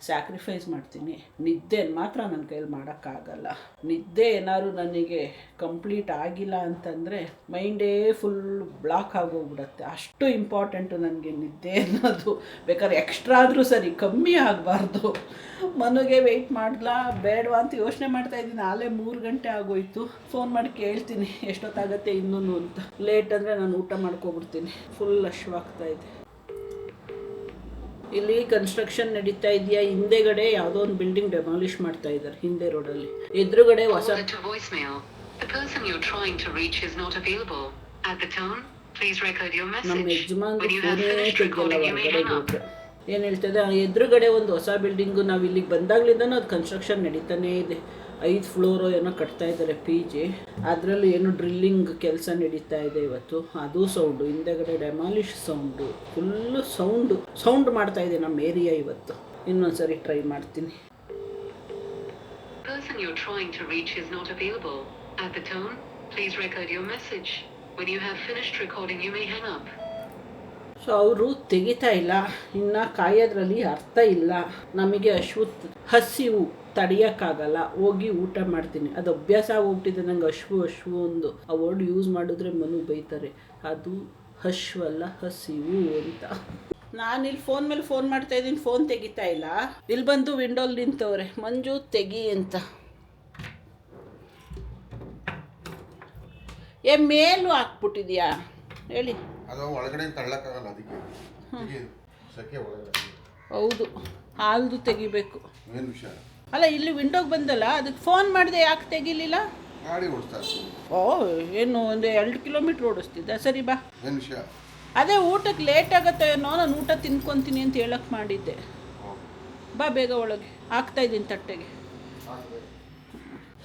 ಸ್ಯಾಕ್ರಿಫೈಸ್ ಮಾಡ್ತೀನಿ. ನಿದ್ದೆ ಮಾತ್ರ ನನ್ನ ಕೈಯಲ್ಲಿ ಮಾಡೋಕ್ಕಾಗಲ್ಲ. ನಿದ್ದೆ ಏನಾದ್ರು ನನಗೆ ಕಂಪ್ಲೀಟ್ ಆಗಿಲ್ಲ ಅಂತಂದರೆ ಮೈಂಡೇ ಫುಲ್ ಬ್ಲಾಕ್ ಆಗೋಗ್ಬಿಡುತ್ತೆ. ಅಷ್ಟು ಇಂಪಾರ್ಟೆಂಟು ನನಗೆ ನಿದ್ದೆ ಅನ್ನೋದು. ಬೇಕಾದ್ರೆ ಎಕ್ಸ್ಟ್ರಾ ಆದರೂ ಸರಿ, ಕಮ್ಮಿ ಆಗಬಾರ್ದು. ಮನೆಗೆ ವೆಯ್ಟ್ ಮಾಡಲಾ ಬೇಡವಾ ಅಂತ ಯೋಚನೆ ಮಾಡ್ತಾಯಿದ್ದೀನಿ. ಆಲೇ 3 ಗಂಟೆ ಆಗೋಯ್ತು. ಫೋನ್ ಮಾಡಿ ಕೇಳ್ತೀನಿ ಎಷ್ಟೊತ್ತಾಗತ್ತೆ ಇನ್ನೂ ಅಂತ. ಲೇಟ್ ಅಂದರೆ ನಾನು ಊಟ ಮಾಡ್ಕೊಬಿಡ್ತೀನಿ. ಫುಲ್ ಹಶ್ವಾಗ್ತಾಯಿದೆ. ಇಲ್ಲಿ ಕನ್ಸ್ಟ್ರಕ್ಷನ್ ನಡೀತಾ ಇದೆಯಾ, ಹಿಂದೆಗಡೆ ಯಾವುದೋ ಒಂದು ಬಿಲ್ಡಿಂಗ್ ಡೆಮಾಲಿಷ್ ಮಾಡ್ತಾ ಇದ್ದಾರೆ ಹಿಂದೆ ರೋಡಲ್ಲಿ. ಎದುರುಗಡೆ ಹೊಸ ನಮ್ಮ ಯಜಮಾನ್ರು ಫೋನೇ ತೆಗಿಯಲ್ಲ ಹೊರಗಡೆ ಹೋದ್ರೆ. ಏನು ಹೇಳ್ತದೆ, ಎದುರುಗಡೆ ಒಂದು ಹೊಸ ಬಿಲ್ಡಿಂಗು, ನಾವು ಇಲ್ಲಿಗೆ ಬಂದಾಗ್ಲಿಂದನೂ ಅದು ಕನ್ಸ್ಟ್ರಕ್ಷನ್ ನಡೀತಾನೇ ಇದೆ. 5 ಫ್ಲೋರು ಏನೋ ಕಟ್ತಾ ಇದ್ದಾರೆ PG. ಅದರಲ್ಲಿ ಏನು ಡ್ರಿಲ್ಲಿಂಗ್ ಕೆಲಸ ನಡೀತಾ ಇದೆ ಇವತ್ತು. ಅದು ಸೌಂಡು, ಹಿಂದೆಗಡೆ ಡೆಮಾಲಿಷ್ ಸೌಂಡು, ಫುಲ್ಲು ಸೌಂಡ್ ಮಾಡ್ತಾ ಇದೆ ನಮ್ಮ ಏರಿಯಾ ಇವತ್ತು. ಇನ್ನೊಂದ್ಸರಿ ಟ್ರೈ ಮಾಡ್ತೀನಿ. ಸೊ ಅವರು ತೆಗಿತಾ ಇಲ್ಲ. ಇನ್ನು ಕಾಯೋದ್ರಲ್ಲಿ ಅರ್ಥ ಇಲ್ಲ. ನಮಗೆ ಹಸಿವು ತಡೆಯೋಕ್ಕಾಗಲ್ಲ. ಹೋಗಿ ಊಟ ಮಾಡ್ತೀನಿ. ಅದು ಅಭ್ಯಾಸ ಆಗೋಗ್ಬಿಟ್ಟಿದೆ ನಂಗೆ. ಹಶ್ವು ಒಂದು ಆ ವರ್ಡ್ ಯೂಸ್ ಮಾಡಿದ್ರೆ ಮನು ಬೈತಾರೆ. ಅದು ಹಶ್ವಲ್ಲ, ಹಸಿವು ಅಂತ. ನಾನಿಲ್ಲಿ ಫೋನ್ ಮೇಲೆ ಫೋನ್ ಮಾಡ್ತಾಯಿದ್ದೀನಿ, ಫೋನ್ ತೆಗಿತಾ ಇಲ್ಲ. ಇಲ್ಲಿ ಬಂದು ವಿಂಡೋಲ್ ನಿಂತವ್ರೆ, ಮಂಜು ತೆಗಿ ಅಂತ. ಮೇಲೂ ಹಾಕ್ಬಿಟ್ಟಿದ್ಯಾ ಹೇಳಿ. ಅದು ಒಳಗಡೆ ತಳ್ಳಕ್ಕಾಗಲ್ಲ, ಅದಕ್ಕೆ ಸೆಕೆ ಒಳಗಡೆ. ಹೌದು, ಹಾಲ್ದು ತೆಗಿಬೇಕು. ಏನು ವಿಷಯ? ಅಲ್ಲ, ಇಲ್ಲಿ ವಿಂಡೋಗೆ ಬಂದಲ್ಲ, ಅದಕ್ಕೆ ಫೋನ್ ಮಾಡಿದೆ, ಯಾಕೆ ತೆಗಿಲಿಲ್ಲ? ಗಾಡಿ ಓಡಿಸ್ತಾ ಇರ್ತೀನಿ. ಓ, ಏನು ಒಂದು 2 ಕಿಲೋಮೀಟ್ರ್ ಓಡಿಸ್ತಿದ್ದ. ಸರಿ ಬಾ. ಏನು ವಿಷಯ? ಅದೇ ಊಟಕ್ಕೆ ಲೇಟ್ ಆಗುತ್ತೆ ಏನೋ, ನಾನು ಊಟ ತಿನ್ಕೊತೀನಿ ಅಂತ ಹೇಳಕ್ಕೆ ಮಾಡಿದ್ದೆ. ಬಾ ಬೇಗ ಒಳಗೆ, ಹಾಕ್ತಾಯಿದ್ದೀನಿ ತಟ್ಟೆಗೆ.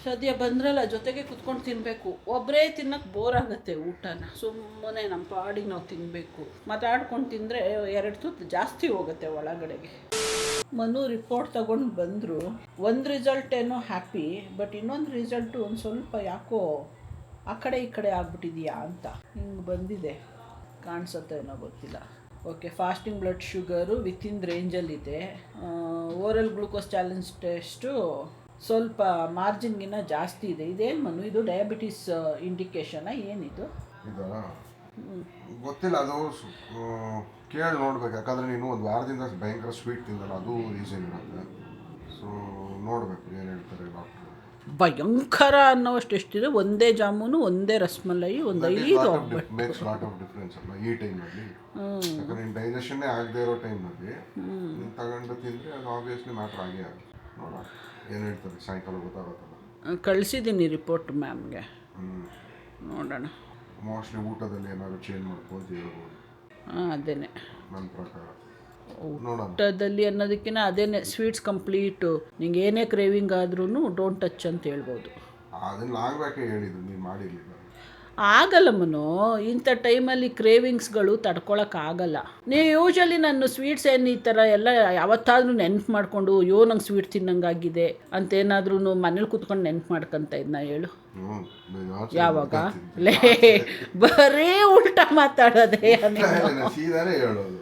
ಸದ್ಯ ಬಂದ್ರಲ್ಲ, ಜೊತೆಗೆ ಕುತ್ಕೊಂಡು ತಿನ್ನಬೇಕು. ಒಬ್ಬರೇ ತಿನ್ನೋಕ್ಕೆ ಬೋರ್ ಆಗುತ್ತೆ ಊಟನ. ಸುಮ್ಮನೆ ನಮ್ಮ ಪಾಡಿಗೆ ನಾವು ತಿನ್ನಬೇಕು. ಮಾತಾಡ್ಕೊಂಡು ತಿಂದರೆ 2 ತುತ್ತು ಜಾಸ್ತಿ ಹೋಗುತ್ತೆ ಒಳಗಡೆಗೆ. ಮನು ರಿಪೋರ್ಟ್ ತಗೊಂಡು ಬಂದರು. ಒಂದು ರಿಸಲ್ಟ್ ಏನೋ ಹ್ಯಾಪಿ, ಬಟ್ ಇನ್ನೊಂದು ರಿಸಲ್ಟು ಒಂದು ಸ್ವಲ್ಪ ಯಾಕೋ ಆ ಕಡೆ ಈ ಕಡೆ ಆಗ್ಬಿಟ್ಟಿದೆಯಾ ಅಂತ ಹಿಂಗೆ ಬಂದಿದೆ. ಕಾಣಿಸುತ್ತೆ ಏನೋ ಗೊತ್ತಿಲ್ಲ. Okay, fasting blood sugar within ರೇಂಜಲ್ಲಿದೆ. ಓರಲ್ ಗ್ಲೂಕೋಸ್ ಚಾಲೆಂಜ್ ಟೆಸ್ಟು ಸ್ವಲ್ಪ ಮಾರ್ಜಿನ್ಗಿನ್ನ ಜಾಸ್ತಿ ಇದೆ. ಇದೇನು ಮನು, ಇದು ಡಯಾಬಿಟಿಸ್ ಇಂಡಿಕೇಶನಾ ಏನಿದು? ಗೊತ್ತಿಲ್ಲ, ಅದು ಕೇಳಿ ನೋಡ್ಬೇಕು. ಯಾಕಂದರೆ ನೀನು ಒಂದು ವಾರದಿಂದ ಭಯಂಕರ ಸ್ವೀಟ್ ತಿಂದಲ್ಲ, ಅದು ರೀಸನ್ ಇರುತ್ತೆ. ಸೊ ನೋಡಬೇಕು ಏನು ಹೇಳ್ತಾರೆ ಡಾಕ್ಟ್ರು. ಭಯಂಕರ ಅನ್ನೋಷ್ಟು ಎಷ್ಟಿದೆ? ಒಂದೇ ಜಾಮೂನು, ಒಂದೇ ರಸಮಲೈ, ಒಂದು 5 ಮೇಕ್ಸ್ ಲಾಟ್ ಆಫ್ ಡಿಫ್ರೆನ್ಸ್ ಅಲ್ಲ ಈ ಟೈಮಲ್ಲಿ. ಯಾಕಂದ್ರೆ ನಿನ್ನ ಡೈಜೆಷನ್ನೇ ಆಗದೆ ಇರೋ ಟೈಮಲ್ಲಿ ನೀನು ತಗೊಂಡು ತಿಂದರೆ ಅದು ಆಬ್ವಿಯಸ್ಲಿ ಮ್ಯಾಟ್ರ್ ಆಗೇ ಆಗುತ್ತೆ. ನೋಡ ಏನು ಹೇಳ್ತಾರೆ, ಸಾಯಂಕಾಲ ಗೊತ್ತಾಗುತ್ತಲ್ಲ. ಕಳಿಸಿದ್ದೀನಿ ರಿಪೋರ್ಟ್ ಮ್ಯಾಮ್ಗೆ, ನೋಡೋಣ. ಮೋಸ್ಟ್ಲಿ ಊಟದಲ್ಲಿ ಏನಾದ್ರು ಚೇಂಜ್ ಮಾಡ್ಕೊಂಡು ಹೇಳ್ಬೋದು. ಅದೇನೆ ನನ್ನ ಪ್ರಕಾರ. ಊಟದಲ್ಲಿ ಅನ್ನೋದಕ್ಕಿಂತ ಅದೇನೆ, ಸ್ವೀಟ್ಸ್ ಕಂಪ್ಲೀಟು. ನಿಂಗೆ ಏನೇ ಕ್ರೇವಿಂಗ್ ಆದ್ರೂ ಡೋಂಟ್ ಟಚ್ ಅಂತ ಹೇಳ್ಬೋದು. ಅದನ್ನು ಆಗಬೇಕೇ ಹೇಳಿದ್ರು, ನೀನು ಮಾಡಿರಲಿಲ್ಲ. ಆಗಲ್ಲ ಮನು, ಇಂಥ ಟೈಮಲ್ಲಿ ಕ್ರೇವಿಂಗ್ಸ್ಗಳು ತಡ್ಕೊಳಕ್ಕಾಗಲ್ಲ. ನೀವು ಯೂಶಲಿ ನಾನು ಸ್ವೀಟ್ಸ್ ಏನು ಈ ಥರ ಎಲ್ಲ ಯಾವತ್ತಾದ್ರೂ ನೆನ್ಪು ಮಾಡಿಕೊಂಡು ಅಯ್ಯೋ ನಂಗೆ ಸ್ವೀಟ್ ತಿನ್ನಂಗಾಗಿದೆ ಅಂತೇನಾದ್ರೂ ಮನೇಲಿ ಕೂತ್ಕೊಂಡು ನೆನ್ಪು ಮಾಡ್ಕೊತ ಇದ್ನ ಹೇಳು? ಯಾವಾಗ? ಲೇ, ಬರೀ ಉಲ್ಟಾ ಮಾತಾಡೋದೇ. ಸೀದಾನೇ ಹೇಳೋದು,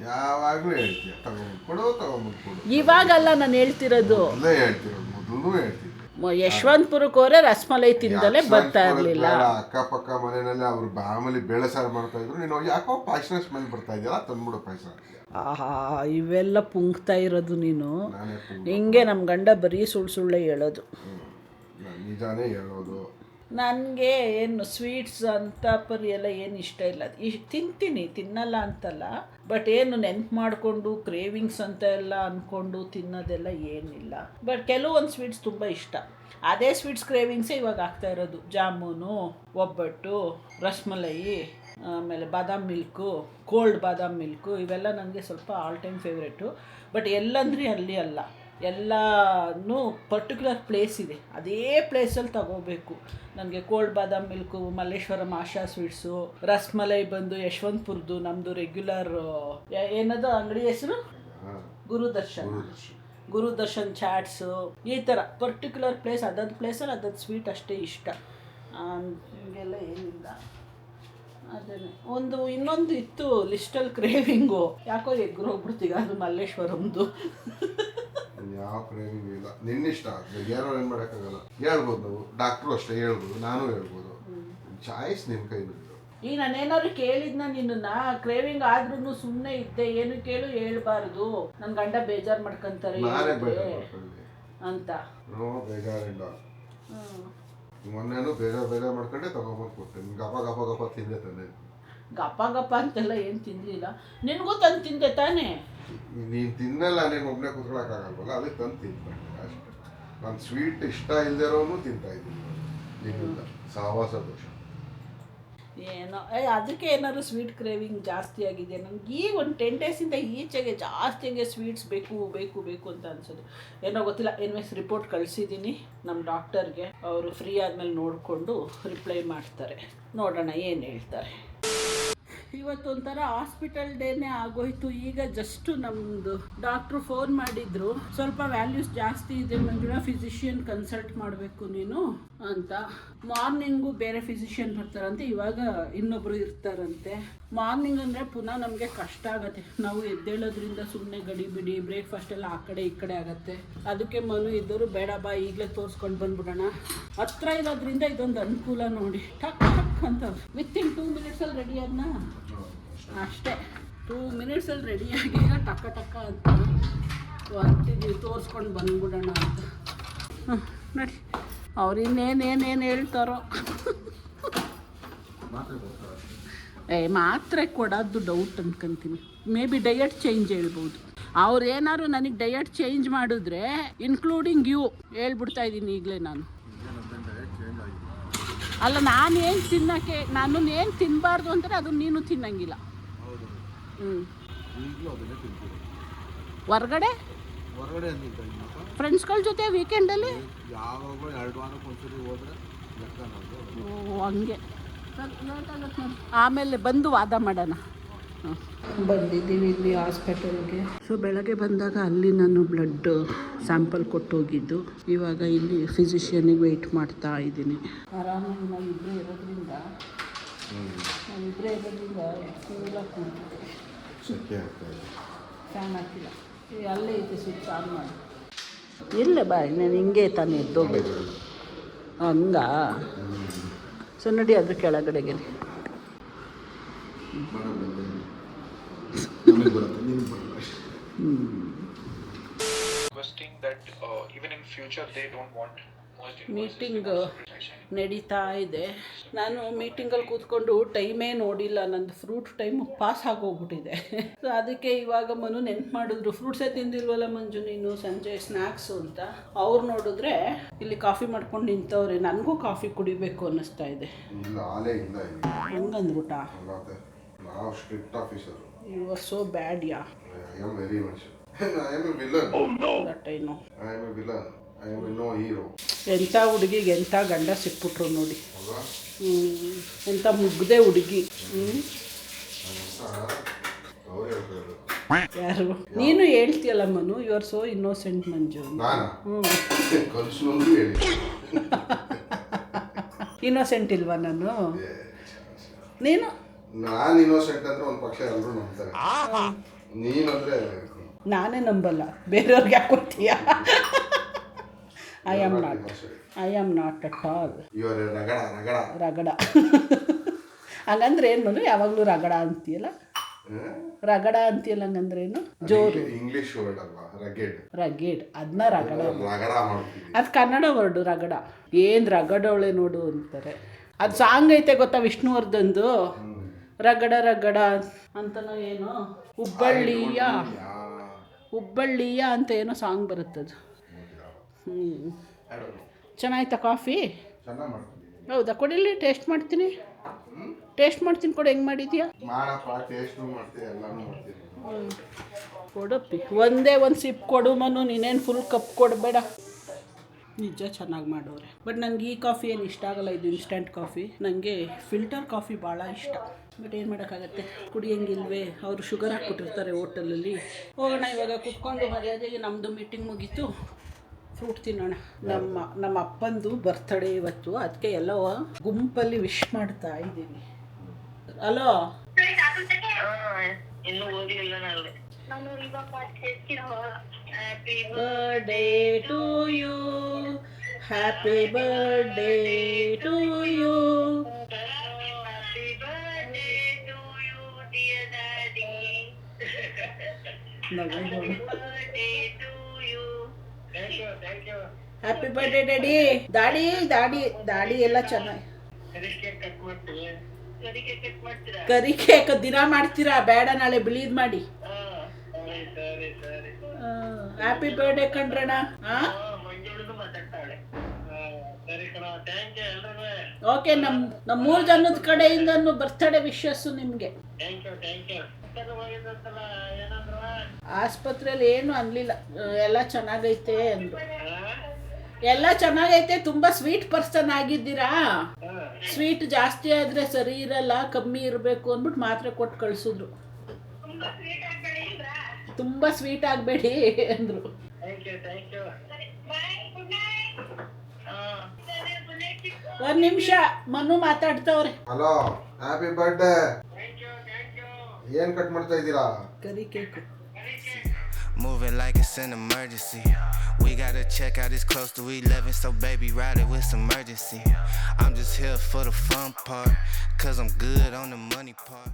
ಯಾವಾಗಲೂ ಹೇಳ್ತೀಯ ತಗೊಂಡ್ಬಿಡು. ಇವಾಗಲ್ಲ ನಾನು ಹೇಳ್ತಿರೋದು, ಮೊದಲು ಹೇಳ್ತೀನಿ. ಯಶವಂತಪುರಕ್ಕೆ ಹೋದ್ರೆ ರಸಮಲೈ ತಿಂದಲೇ ಬರ್ತಾ ಇರಲಿಲ್ಲ. ಅಕ್ಕಪಕ್ಕ ಮನೆಯಲ್ಲಿ ಅವ್ರು ಮಾಮೂಲಿ ಬೇಳೆ ಸಾರು ಮಾಡ್ತಾ ಇದ್ರು, ನೀನು ಯಾಕೋ ಪಾಯಸ ಸ್ಮೆಲ್ ಬರ್ತಾ ಇದೆಯಲ್ಲ, ತಂದ್ಬಿಡು ಪಾಯಸ. ಆಹಾ, ಇವೆಲ್ಲ ಪುಂಕ್ತಾ ಇರೋದು ನೀನು. ಹಿಂಗೆ ನಮ್ಮ ಗಂಡ ಬರೀ ಸುಳ್ಳೆ ಹೇಳೋದು. ನಿಜಾನೇ ಹೇಳೋದು. ನನಗೆ ಏನು ಸ್ವೀಟ್ಸ್ ಅಂತ ಪರಿ ಎಲ್ಲ ಏನು ಇಷ್ಟ ಇಲ್ಲ. ತಿಂತೀನಿ, ತಿನ್ನಲ್ಲ ಅಂತಲ್ಲ, ಬಟ್ ಏನು ನೆನ್ಪು ಮಾಡಿಕೊಂಡು ಕ್ರೇವಿಂಗ್ಸ್ ಅಂತ ಎಲ್ಲ ಅಂದ್ಕೊಂಡು ತಿನ್ನೋದೆಲ್ಲ ಏನಿಲ್ಲ. ಬಟ್ ಕೆಲವೊಂದು ಸ್ವೀಟ್ಸ್ ತುಂಬ ಇಷ್ಟ. ಅದೇ ಸ್ವೀಟ್ಸ್ ಕ್ರೇವಿಂಗ್ಸೇ ಇವಾಗ ಆಗ್ತಾ ಇರೋದು. ಜಾಮೂನು, ಒಬ್ಬಟ್ಟು, ರಸಮಲೈ, ಆಮೇಲೆ ಬಾದಾಮ್ ಮಿಲ್ಕು, ಕೋಲ್ಡ್ ಬಾದಾಮ್ ಮಿಲ್ಕು, ಇವೆಲ್ಲ ನನಗೆ ಸ್ವಲ್ಪ ಆಲ್ ಟೈಮ್ ಫೇವ್ರೇಟು. ಬಟ್ ಎಲ್ಲಂದ್ರೆ ಅಲ್ಲಿ ಅಲ್ಲ, ಎಲ್ಲನೂ ಪರ್ಟಿಕ್ಯುಲರ್ ಪ್ಲೇಸ್ ಇದೆ, ಅದೇ ಪ್ಲೇಸಲ್ಲಿ ತಗೋಬೇಕು. ನನಗೆ ಕೋಲ್ಡ್ ಬಾದಾಮ್ ಮಿಲ್ಕು ಮಲ್ಲೇಶ್ವರಂ ಆಶಾ ಸ್ವೀಟ್ಸು, ರಸಮಲೈ ಬಂದು ಯಶವಂತಪುರದ್ದು ನಮ್ಮದು ರೆಗ್ಯುಲರ್ ಏನದು ಅಂಗಡಿ ಹೆಸರು ಗುರುದರ್ಶನ್ ಚಾಟ್ಸು, ಈ ಥರ ಪರ್ಟಿಕ್ಯುಲರ್ ಪ್ಲೇಸ್, ಅದೊಂದು ಪ್ಲೇಸಲ್ಲಿ ಅದೊಂದು ಸ್ವೀಟ್ ಅಷ್ಟೇ ಇಷ್ಟ. ಹೀಗೆಲ್ಲ ಏನಿಲ್ಲ. ಅದೇನೆ ಇನ್ನೊಂದು ಇತ್ತು ಲಿಸ್ಟಲ್ಲಿ ಕ್ರೇವಿಂಗು, ಯಾಕೋ ಎಗ್ರು ಹೋಗ್ಬಿಡ್ತೀಗ, ಅದು ಮಲ್ಲೇಶ್ವರಂದು. ಯಾವ ಕ್ರೇವಿಂಗ್ ಇಲ್ಲ, ನಿನ್ನಿಷ್ಟ. ಯಾರೋ ಏನು ಮಾಡೋಕ್ಕಾಗಲ್ಲ. ಹೇಳ್ಬೋದು ನಾವು, ಡಾಕ್ಟ್ರು ಅಷ್ಟೇ ಹೇಳ್ಬೋದು, ನಾನು ಹೇಳ್ಬೋದು. ಚಾಯ್ಸ್ ನಿಮ್ಮ ಕೈಲಿ. ಈಗ ನಾನೇನಾದ್ರು ಕೇಳಿದ್ನ ನಿನ್ನ ಕ್ರೇವಿಂಗ್ ಆದ್ರೂ ಸುಮ್ಮನೆ ಇದ್ದೆ, ಏನು ಕೇಳು ಹೇಳ್ಬಾರ್ದು, ನನ್ನ ಗಂಡ ಬೇಜಾರು ಮಾಡ್ಕೊಂತಾರೆ ಅಂತ. ಬೇಜಾರಿಲ್ಲ, ಮೊನ್ನೆನೂ ಬೇಜಾರು ಮಾಡ್ಕೊಂಡೆ ತಗೊಂಬಂದು ಕೊಟ್ಟೆ. ಗಪ ತಿಂದೆ ತಾನೆ. ಗಪ ಅಂತೆಲ್ಲ ಏನು ತಿನ್ನಲಿಲ್ಲ, ನಿನಗೂ ತಂದು ತಿಂದೆ ತಾನೇ. ನೀನು ತಿನ್ನಲ್ಲ, ನೀನು ಒಬ್ಬನೇ ಕೂತ್ಕೊಳ್ಳೋಕ್ಕಾಗಲ್ವಲ್ಲ, ಅದಕ್ಕೆ ತಂದು ತಿಂದ್ಕೊಂಡೆ ಅಷ್ಟೇ. ನಾನು ಸ್ವೀಟ್ ಇಷ್ಟ ಇಲ್ದಿರೋನು ತಿಂತಾ ಇದ್ದೀನಿ ನಿನ್ನಿಂದ. ಸಹವಾಸ ದೋಷ ಏನೋ ಅದಕ್ಕೆ ಏನಾದ್ರು ಸ್ವೀಟ್ ಕ್ರೇವಿಂಗ್ ಜಾಸ್ತಿ ಆಗಿದೆ ನನಗೆ. ಈಗ ಒಂದು 10 ಡೇಸಿಂದ ಈಚೆಗೆ ಜಾಸ್ತಿಯಾಗೆ ಸ್ವೀಟ್ಸ್ ಬೇಕು ಅಂತ ಅನ್ಸೋದು. ಏನೋ ಗೊತ್ತಿಲ್ಲ. ಎನ್ವೇಸ್ ರಿಪೋರ್ಟ್ ಕಳಿಸಿದ್ದೀನಿ ನಮ್ಮ ಡಾಕ್ಟರ್ಗೆ, ಅವರು ಫ್ರೀ ಆದಮೇಲೆ ನೋಡಿಕೊಂಡು ರಿಪ್ಲೈ ಮಾಡ್ತಾರೆ. ನೋಡೋಣ ಏನು ಹೇಳ್ತಾರೆ. ಇವತ್ತೊಂಥರ ಹಾಸ್ಪಿಟಲ್ ಡೇನೇ ಆಗೋಯ್ತು. ಈಗ ಜಸ್ಟು ನಮ್ಮದು ಡಾಕ್ಟ್ರು ಫೋನ್ ಮಾಡಿದ್ರು, ಸ್ವಲ್ಪ ವ್ಯಾಲ್ಯೂಸ್ ಜಾಸ್ತಿ ಇದೆ ಮಂಜುಳಾ, ಫಿಸಿಷಿಯನ್ ಕನ್ಸಲ್ಟ್ ಮಾಡಬೇಕು ನೀನು ಅಂತ. ಮಾರ್ನಿಂಗು ಬೇರೆ ಫಿಸಿಷಿಯನ್ ಬರ್ತಾರಂತೆ, ಇವಾಗ ಇನ್ನೊಬ್ರು ಇರ್ತಾರಂತೆ. ಮಾರ್ನಿಂಗ್ ಅಂದರೆ ಪುನಃ ನಮಗೆ ಕಷ್ಟ ಆಗುತ್ತೆ, ನಾವು ಎದ್ದೇಳೋದ್ರಿಂದ ಸುಮ್ಮನೆ ಗಡಿಬಿಡಿ, ಬ್ರೇಕ್ಫಾಸ್ಟ್ ಎಲ್ಲ ಆ ಕಡೆ ಈ ಕಡೆ ಆಗುತ್ತೆ. ಅದಕ್ಕೆ ಮನು ಇದ್ದವರು ಬೇಡ ಬಾ ಈಗಲೇ ತೋರಿಸ್ಕೊಂಡು ಬಂದ್ಬಿಡೋಣ, ಹತ್ರ ಇರೋದ್ರಿಂದ ಇದೊಂದು ಅನುಕೂಲ ನೋಡಿ. ಟಕ್ ಅಂತ ವಿತಿನ್ 2 ಮಿನಿಟ್ಸಲ್ಲಿ ರೆಡಿ ಆದ್ನಾ, ಅಷ್ಟೇ 2 ಮಿನಿಟ್ಸಲ್ಲಿ ರೆಡಿಯಾಗಿ ಈಗ ಟಕ್ಕ ಅಂತ ಹೊರ್ತಿದ್ದೀವಿ, ತೋರಿಸ್ಕೊಂಡು ಬಂದ್ಬಿಡೋಣ ಅಂತ. ನೋಡಿ ಅವ್ರು ಇನ್ನೇನೇನೇನು ಹೇಳ್ತಾರೋ. ಮಾತ್ರೆ ಕೊಡೋದು ಡೌಟ್ ಅನ್ಕೊಂತೀನಿ. ಮೇ ಬಿ ಡಯಟ್ ಚೇಂಜ್ ಹೇಳ್ಬೋದು. ಅವ್ರು ಏನಾದ್ರು ನನಗೆ ಡಯಟ್ ಚೇಂಜ್ ಮಾಡಿದ್ರೆ ಇನ್ಕ್ಲೂಡಿಂಗ್ ಯು ಹೇಳ್ಬಿಡ್ತಾ ಇದ್ದೀನಿ ಈಗಲೇ ನಾನು. ಅಲ್ಲ, ನಾನೇನು ತಿನ್ನೋಕ್ಕೆ, ನಾನು ಏನು ತಿನ್ನಬಾರ್ದು ಅಂತಾರೆ ಅದನ್ನು ನೀನು ತಿನ್ನಂಗಿಲ್ಲ. ಹೊರಗಡೆ ಫ್ರೆಂಡ್ಸ್ಗಳ ಜೊತೆ ವೀಕೆಂಡಲ್ಲಿ ಹಂಗೆ ಆಮೇಲೆ ಬಂದು ವಾದ ಮಾಡೋಣ. ಬಂದಿದ್ದೀವಿ ಇಲ್ಲಿ ಹಾಸ್ಪಿಟಲ್ಗೆ. ಸೊ ಬೆಳಗ್ಗೆ ಬಂದಾಗ ಅಲ್ಲಿ ನಾನು ಬ್ಲಡ್ ಸ್ಯಾಂಪಲ್ ಕೊಟ್ಟೋಗಿದ್ದು, ಇವಾಗ ಇಲ್ಲಿ ಫಿಸಿಷಿಯನಿಗೆ ವೆಯ್ಟ್ ಮಾಡ್ತಾ ಇದ್ದೀನಿ. ಆರಾಮಾಗಿ ನಾವಿಬ್ಬರೇ ಇರೋದ್ರಿಂದ ಕೂಲಾಗಿ ಕೂತಿದ್ದೆ. ಫ್ಯಾನ್ ಹಾಕಿಲ್ಲ, ಅಲ್ಲೇ ಐತೆ, ಸ್ವಿಚ್ ಆನ್ ಮಾಡಿ. ಇಲ್ಲ ಬಾ, ನಾನು ಹಿಂಗೆ ತಾನೇ ಎದ್ದೋಗ್ಬೇಕು. ಹಂಗ ಸೊ ನೋಡಿ ಅದ್ರ ಕೆಳಗಡೆಗೆ ಮೀಟಿಂಗ್ ನಡೀತಾ ಇದೆ. ನಾನು ಮೀಟಿಂಗಲ್ಲಿ ಕೂತ್ಕೊಂಡು ಟೈಮೇ ನೋಡಿಲ್ಲ, ನಂದು ಫ್ರೂಟ್ ಟೈಮ್ ಪಾಸ್ ಆಗೋಗ್ಬಿಟ್ಟಿದೆ. ಸೊ ಅದಕ್ಕೆ ಇವಾಗ ಮನು ನೆನ್ಪು ಮಾಡಿದ್ರು, ಫ್ರೂಟ್ಸೇ ತಿಂದಿಲ್ವಲ್ಲ ಮಂಜು ನೀನು ಸಂಜೆ ಸ್ನ್ಯಾಕ್ಸು ಅಂತ. ಅವ್ರು ನೋಡಿದ್ರೆ ಇಲ್ಲಿ ಕಾಫಿ ಮಾಡ್ಕೊಂಡು ನಿಂತವ್ರೆ, ನನಗೂ ಕಾಫಿ ಕುಡಿಬೇಕು ಅನ್ನಿಸ್ತಾ ಇದೆ. ಹಂಗಂದ್ಬಿಟ್ಟ. You are so bad. ಯಾ ಎಂಥ ಹುಡುಗಿಗೆ ಎಂಥ ಗಂಡ ಸಿಕ್ಬಿಟ್ರು ನೋಡಿ. ಎಂಥ ಮುಗ್ದೆ ಹುಡುಗಿ. ಯಾರು ನೀನು ಹೇಳ್ತೀಯಲ್ಲ Manu, you are so innocent Manju. Innocent ಇಲ್ವಾ ನಾನು? ನೀನು ಇನ್ನೋಸೆಂಟ್ ಅಂದ್ರೆ ಒಂದು ಪಕ್ಷ ಎಲ್ಲರೂ ನಂಬ್ತಾರೆ, ನೀನಂದ್ರೆ ನಾನೇ ನಂಬಲ್ಲ, ಬೇರೆಯವ್ರಿಗೆ ಯಾಕೆ ಕೊಡ್ತೀಯ? I am not at all. ರಗಡ ಹಂಗಂದ್ರೆ ಏನು? ಯಾವಾಗಲೂ ರಗಡ ಅಂತೀಯಲ್ಲ, ರಗಡ ಅಂತೀಯಲ್ಲ, ಹಂಗಂದ್ರೇನು? ಜೋರು ಇಂಗ್ಲಿಷ್ ವರ್ಡ್ ಅಲ್ವಾ ರಗೇಡ್, ಅದನ್ನ ರಗಡ. ಅದು ಕನ್ನಡ ವರ್ಡು ರಗಡ. ಏನು ರಗಡವಳೆ ನೋಡು ಅಂತಾರೆ. ಅದು ಸಾಂಗ್ ಐತೆ ಗೊತ್ತಾ ವಿಷ್ಣುವರ್ಧನ್ದು, ರಗಡ ರಗಡ ಅಂತನೋ ಏನೋ, ಹುಬ್ಬಳ್ಳಿಯ ಅಂತ ಏನೋ ಸಾಂಗ್ ಬರುತ್ತದು. ಚೆನ್ನಾಯ್ತಾ ಕಾಫಿ? ಹೌದಾ? ಕೊಡಿಲಿ, ಟೇಸ್ಟ್ ಮಾಡ್ತೀನಿ ಕೊಡು. ಹೆಂಗೆ ಮಾಡಿದ್ಯಾ? ಕೊಡಪ್ಪಿ, ಒಂದೇ ಒಂದು ಸಿಪ್ ಕೊಡು ಮನು, ನೀನೇನು ಫುಲ್ ಕಪ್ ಕೊಡಬೇಡ. ನಿಜ ಚೆನ್ನಾಗಿ ಮಾಡೋರೆ. ಬಟ್ ನನಗೆ ಈ ಕಾಫಿ ಏನು ಇಷ್ಟ ಆಗಲ್ಲ, ಇದು ಇನ್ಸ್ಟಂಟ್ ಕಾಫಿ. ನನಗೆ ಫಿಲ್ಟರ್ ಕಾಫಿ ಭಾಳ ಇಷ್ಟ. ಬಟ್ ಏನು ಮಾಡೋಕ್ಕಾಗತ್ತೆ, ಕುಡಿಯೋಂಗಿಲ್ವೇ, ಅವರು ಶುಗರ್ ಹಾಕ್ಬಿಟ್ಟಿರ್ತಾರೆ ಹೋಟೆಲಲ್ಲಿ. ಹೋಗೋಣ ಇವಾಗ ಕುತ್ಕೊಂಡು ಮರ್ಯಾದೆಗೆ. ನಮ್ಮದು ಮೀಟಿಂಗ್ ಮುಗೀತು, ಫ್ರೂಟ್ ತಿನ್ನೋಣ. ನಮ್ಮ ಅಪ್ಪಂದು ಬರ್ತ್ಡೇ ಇವತ್ತು, ಅದಕ್ಕೆ ಎಲ್ಲೋ ಗುಂಪಲ್ಲಿ ವಿಶ್ ಮಾಡ್ತಾ ಇದ್ದೀವಿ. ಹಲೋ ಇನ್ನು ಓದಿಲ್ಲ ನಾನು happy birthday to you, happy birthday to you. Happy birthday to you dear daddy, birthday to you. Thank you. Happy birthday daddy. Daddy daddy daddy ಎಲ್ಲ ಚೆನ್ನಾಗಿ. ಕರಿಕೆ ಕಟ್ ಮಾಡ್ತೀರಾ? ಕರಿ ಕೇಕ್ ದಿನ ಮಾಡ್ತೀರಾ? ಬೇಡ, ನಾಳೆ ಬಿಳಿದ್ ಮಾಡಿ. ಸರಿ. ಹ್ಯಾಪಿ ಬರ್ಡೇ ಕಣ್ರಣ್ಣ. ಮಂಜುಳನು ಮಾತಾಡ್ತಾಳೆ. ಸರಿ ಕಣ, ಥ್ಯಾಂಕ್ ಯು ಎಲ್ರಿಗೂ. ಓಕೆ, ನಮ್ಮ 3 ಜನದ ಕಡೆಯಿಂದನೂ ಬರ್ತಡೇ ವಿಶಸ್ಸು ನಿಮಗೆ. Thank you. ಹೋಗಿದ್ದಂತಲ್ಲ, ಏನಂದ್ರ? ಆಸ್ಪತ್ರೆಯಲ್ಲಿ ಏನು ಅನ್ಲಿಲ್ಲ, ಎಲ್ಲ ಚೆನ್ನಾಗೈತೆ ಅಂದ್ರು. ಎಲ್ಲ ಚೆನ್ನಾಗೈತೆ, ತುಂಬ ಸ್ವೀಟ್ ಪರ್ಸನ್ ಆಗಿದ್ದೀರಾ. ಸ್ವೀಟ್ ಜಾಸ್ತಿ ಆದರೆ ಸರಿ ಇರಲ್ಲ, ಕಮ್ಮಿ ಇರಬೇಕು ಅಂದ್ಬಿಟ್ಟು ಮಾತ್ರೆ ಕೊಟ್ಟು ಕಳಿಸಿದ್ರು. ತುಂಬ ಸ್ವೀಟ್ ಆಗಬೇಡಿ ಅಂದರು. Thank you. ಒಂದು ನಿಮಿಷ, ಮನು ಮಾತಾಡ್ತವ್ರೆ. Hello, happy birthday. ಏನ್ ಕಟ್ ಮಾಡ್ತಾ ಇದ್ದೀರಾ? ಕರಿ cake. Moving like it's an emergency. We gotta check out, it's close to 11, so baby ride it with some urgency. I'm just here for the fun part, cause I'm good on the money part.